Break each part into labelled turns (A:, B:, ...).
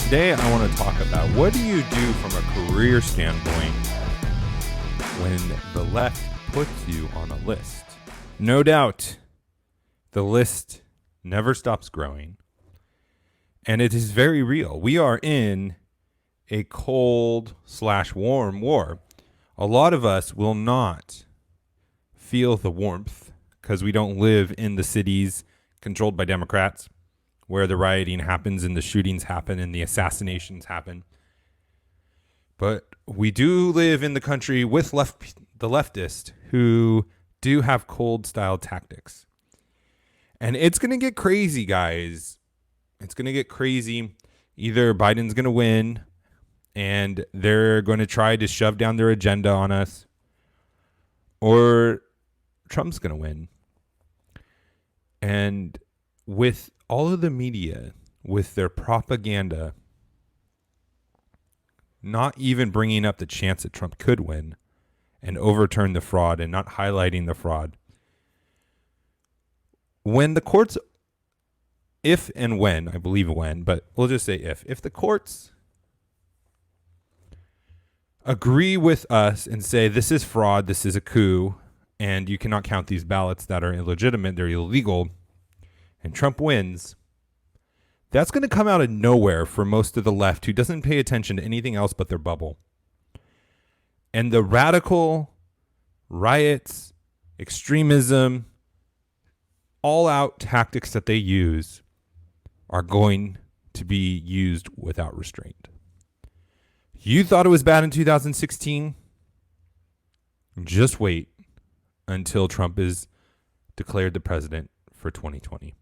A: Today I want to talk about what do you do from a career standpoint when the left puts you on a list. No doubt, the list never stops growing, and it is very real. We are in a cold/warm war. A lot of us will not feel the warmth because we don't live in the cities controlled by Democrats, where the rioting happens and the shootings happen and the assassinations happen. But we do live in the country with the leftist who do have cold style tactics. And it's going to get crazy, guys. It's going to get crazy. Either Biden's going to win and they're going to try to shove down their agenda on us, or Trump's going to win. And with all of the media, with their propaganda, not even bringing up the chance that Trump could win and overturn the fraud and not highlighting the fraud. When the courts, if and when, I believe when, but we'll just say if the courts agree with us and say this is fraud, this is a coup, and you cannot count these ballots that are illegitimate, they're illegal, and Trump wins, that's going to come out of nowhere for most of the left who doesn't pay attention to anything else but their bubble. And the radical riots, extremism, all-out tactics that they use are going to be used without restraint. You thought it was bad in 2016? Just wait until Trump is declared the president for 2020.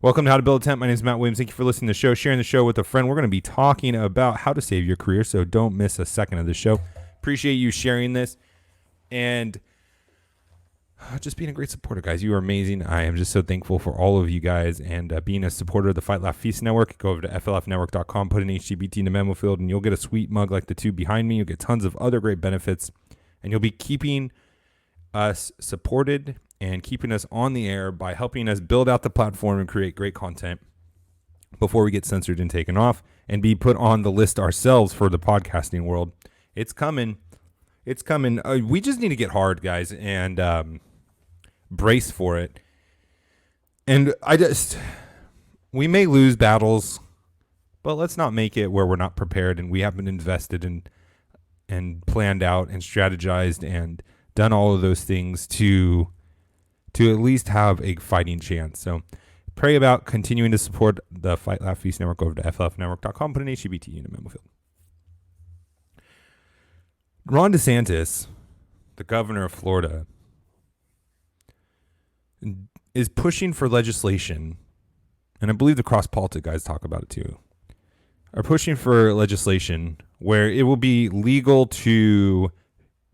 A: Welcome to How to Build a Tent. My name is Matt Williams. Thank you for listening to the show, sharing the show with a friend. We're going to be talking about how to save your career, so don't miss a second of the show. Appreciate you sharing this and just being a great supporter, guys. You are amazing. I am just so thankful for all of you guys and being a supporter of the Fight Laugh Feast Network. Go over to flfnetwork.com, put an HGBT in the memo field, and you'll get a sweet mug like the two behind me. You'll get tons of other great benefits, and you'll be keeping us supported and keeping us on the air by helping us build out the platform and create great content before we get censored and taken off and be put on the list ourselves for the podcasting world. It's coming. It's coming. We just need to get hard, guys, and brace for it. And we may lose battles, but let's not make it where we're not prepared and we haven't invested and planned out and strategized and done all of those things to at least have a fighting chance. So pray about continuing to support the Fight Laugh Feast Network. Over to flfnetwork.com, put an HGBT in the memo field. Ron DeSantis, the governor of Florida, is pushing for legislation, and I believe the Cross Politic guys talk about it too, are pushing for legislation where it will be legal to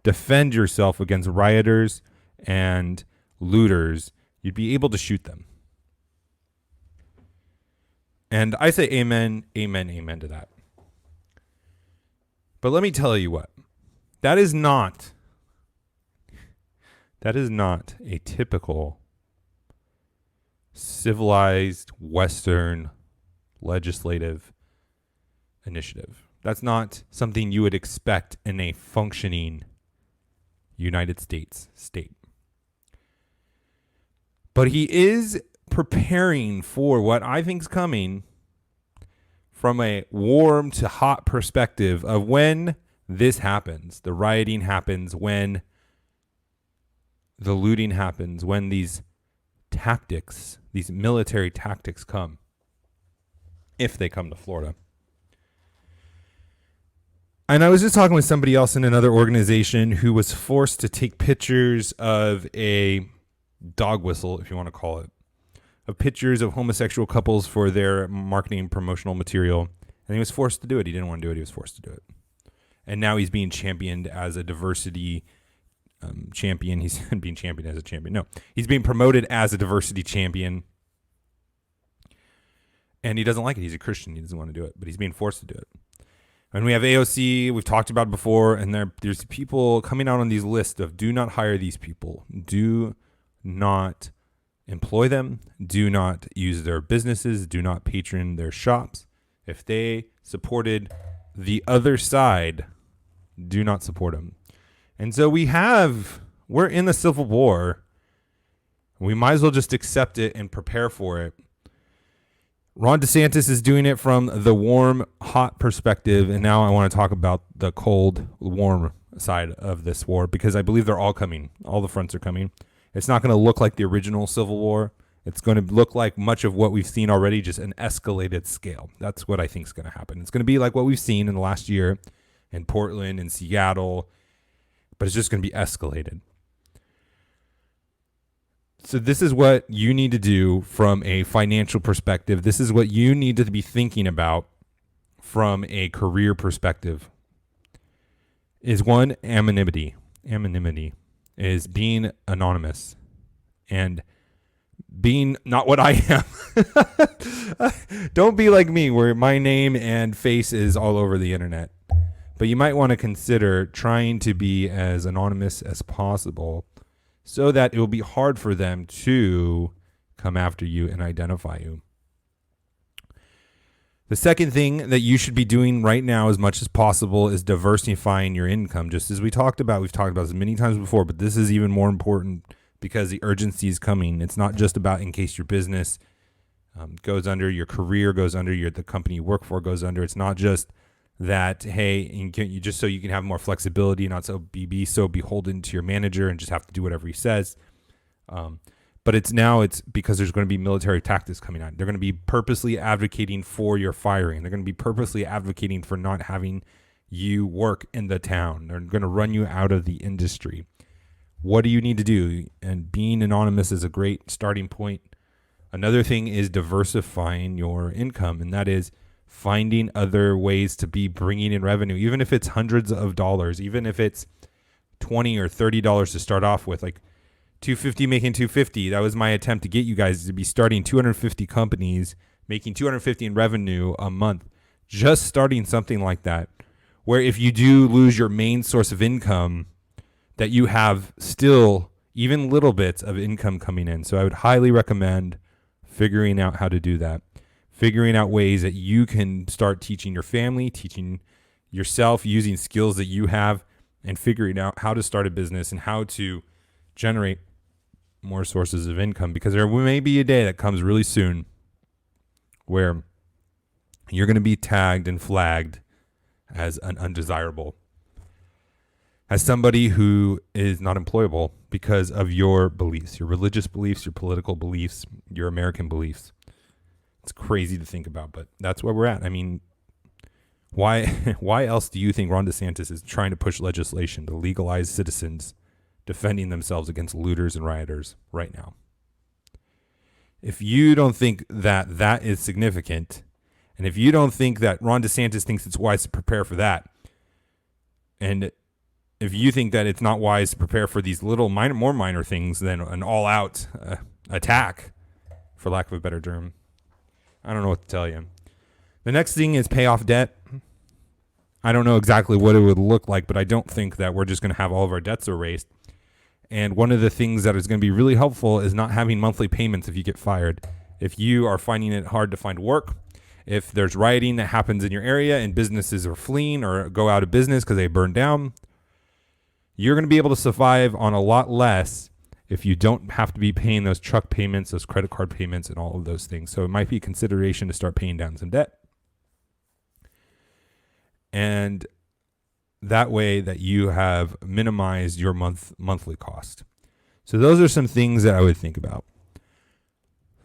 A: defend yourself against rioters and looters. You'd be able to shoot them. And I say amen, amen, amen to that. But let me tell you what, that is not a typical civilized Western legislative initiative. That's not something you would expect in a functioning United States state. But he is preparing for what I think is coming from a warm to hot perspective of when this happens, the rioting happens, when the looting happens, when these tactics, these military tactics come, if they come to Florida. And I was just talking with somebody else in another organization who was forced to take pictures of a dog whistle, if you want to call it, of pictures of homosexual couples for their marketing promotional material. And he was forced to do it. He didn't want to do it. He was forced to do it. And now he's being championed as a diversity champion. He's being championed as a champion. No, he's being promoted as a diversity champion. And he doesn't like it. He's a Christian. He doesn't want to do it, but he's being forced to do it. And we have AOC, we've talked about it before, and there's people coming out on these lists of do not hire these people. Do not employ them. Do not use their businesses. Do not patron their shops. If they supported the other side, do not support them. And so we're in the Civil War. We might as well just accept it and prepare for it. Ron DeSantis is doing it from the warm, hot perspective, and now I want to talk about the cold, warm side of this war, because I believe they're all coming. All the fronts are coming. It's not going to look like the original Civil War. It's going to look like much of what we've seen already, just an escalated scale. That's what I think is going to happen. It's going to be like what we've seen in the last year in Portland and Seattle, but it's just going to be escalated. So this is what you need to do from a financial perspective. This is what you need to be thinking about from a career perspective. Is one, anonymity. Anonymity is being anonymous and being not what I am. Don't be like me where my name and face is all over the internet. But you might want to consider trying to be as anonymous as possible, so that it will be hard for them to come after you and identify you. The second thing that you should be doing right now as much as possible is diversifying your income. Just as we've talked about this many times before, but this is even more important because the urgency is coming. It's not just about in case your business goes under, your career goes under, the company you work for goes under. It's not just that, hey, you just so you can have more flexibility, not so be so beholden to your manager and just have to do whatever he says. But it's because there's going to be military tactics coming on. They're going to be purposely advocating for your firing. They're going to be purposely advocating for not having you work in the town. They're going to run you out of the industry. What do you need to do? And being anonymous is a great starting point. Another thing is diversifying your income, and that is finding other ways to be bringing in revenue, even if it's hundreds of dollars, even if it's $20 or $30 to start off with, like $250 making $250. That was my attempt to get you guys to be starting 250 companies, making $250 in revenue a month, just starting something like that, where if you do lose your main source of income, that you have still even little bits of income coming in. So I would highly recommend figuring out how to do that. Figuring out ways that you can start teaching your family, teaching yourself, using skills that you have, and figuring out how to start a business and how to generate more sources of income. Because there may be a day that comes really soon where you're going to be tagged and flagged as an undesirable, as somebody who is not employable because of your beliefs, your religious beliefs, your political beliefs, your American beliefs. It's crazy to think about, but that's where we're at. I mean, why else do you think Ron DeSantis is trying to push legislation to legalize citizens defending themselves against looters and rioters right now? If you don't think that that is significant, and if you don't think that Ron DeSantis thinks it's wise to prepare for that, and if you think that it's not wise to prepare for these little more minor things than an all-out attack, for lack of a better term, I don't know what to tell you. The next thing is pay off debt. I don't know exactly what it would look like, but I don't think that we're just going to have all of our debts erased. And one of the things that is going to be really helpful is not having monthly payments if you get fired. If you are finding it hard to find work, if there's rioting that happens in your area and businesses are fleeing or go out of business because they burn down, you're going to be able to survive on a lot less if you don't have to be paying those truck payments, those credit card payments, and all of those things. So it might be a consideration to start paying down some debt. And that way that you have minimized your monthly cost. So those are some things that I would think about.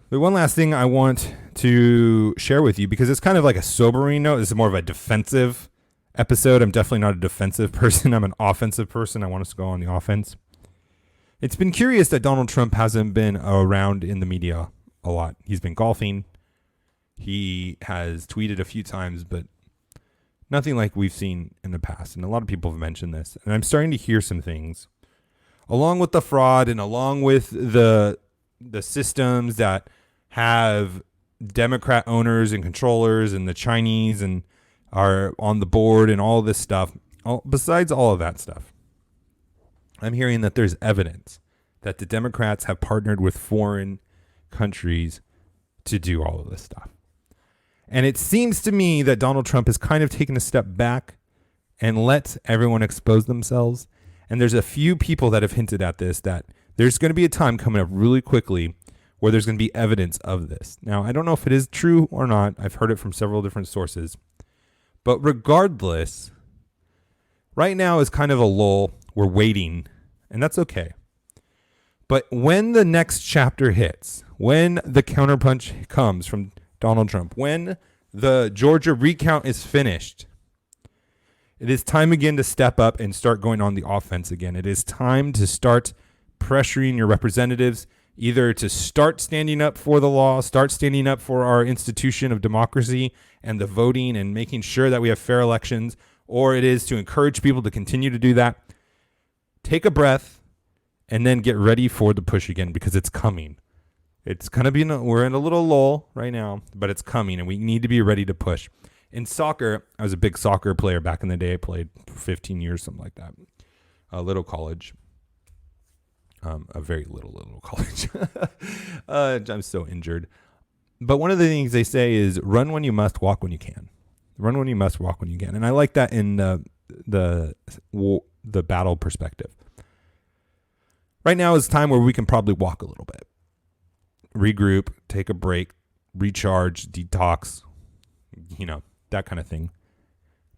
A: The one last thing I want to share with you, because it's kind of like a sobering note. This is more of a defensive episode. I'm definitely not a defensive person. I'm an offensive person. I want us to go on the offense. It's been curious that Donald Trump hasn't been around in the media a lot. He's been golfing. He has tweeted a few times, but nothing like we've seen in the past. And a lot of people have mentioned this. And I'm starting to hear some things, along with the fraud and along with the systems that have Democrat owners and controllers and the Chinese and are on the board and all this stuff. Besides all of that stuff, I'm hearing that there's evidence that the Democrats have partnered with foreign countries to do all of this stuff. And it seems to me that Donald Trump has kind of taken a step back and let everyone expose themselves. And there's a few people that have hinted at this, that there's going to be a time coming up really quickly where there's going to be evidence of this. Now, I don't know if it is true or not. I've heard it from several different sources. But regardless, right now is kind of a lull. We're waiting, and that's okay. But when the next chapter hits, when the counterpunch comes from Donald Trump, when the Georgia recount is finished, it is time again to step up and start going on the offense again. It is time to start pressuring your representatives, either to start standing up for the law, start standing up for our institution of democracy and the voting and making sure that we have fair elections, or it is to encourage people to continue to do that. Take a breath and then get ready for the push again, because it's coming. It's going to be, we're in a little lull right now, but it's coming and we need to be ready to push. In soccer, I was a big soccer player back in the day. I played for 15 years, something like that. A little college. A very little college. I'm so injured. But one of the things they say is run when you must, walk when you can. Run when you must, walk when you can. And I like that in the battle perspective. Right now is time where we can probably walk a little bit. Regroup, take a break, recharge, detox, that kind of thing.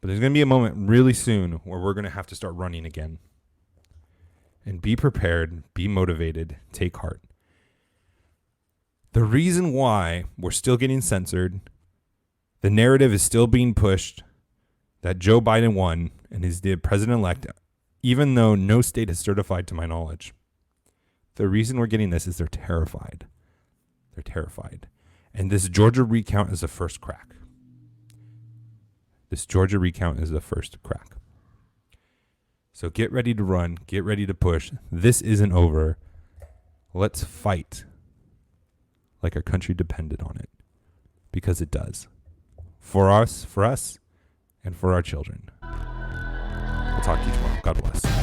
A: But there's going to be a moment really soon where we're going to have to start running again. And be prepared, be motivated, take heart. The reason why we're still getting censored, the narrative is still being pushed that Joe Biden won and is the president-elect, even though no state has certified to my knowledge. The reason we're getting this is they're terrified. They're terrified. And this Georgia recount is the first crack. This Georgia recount is the first crack. So get ready to run. Get ready to push. This isn't over. Let's fight like our country depended on it. Because it does. For us, and for our children. We'll talk to you tomorrow. God bless.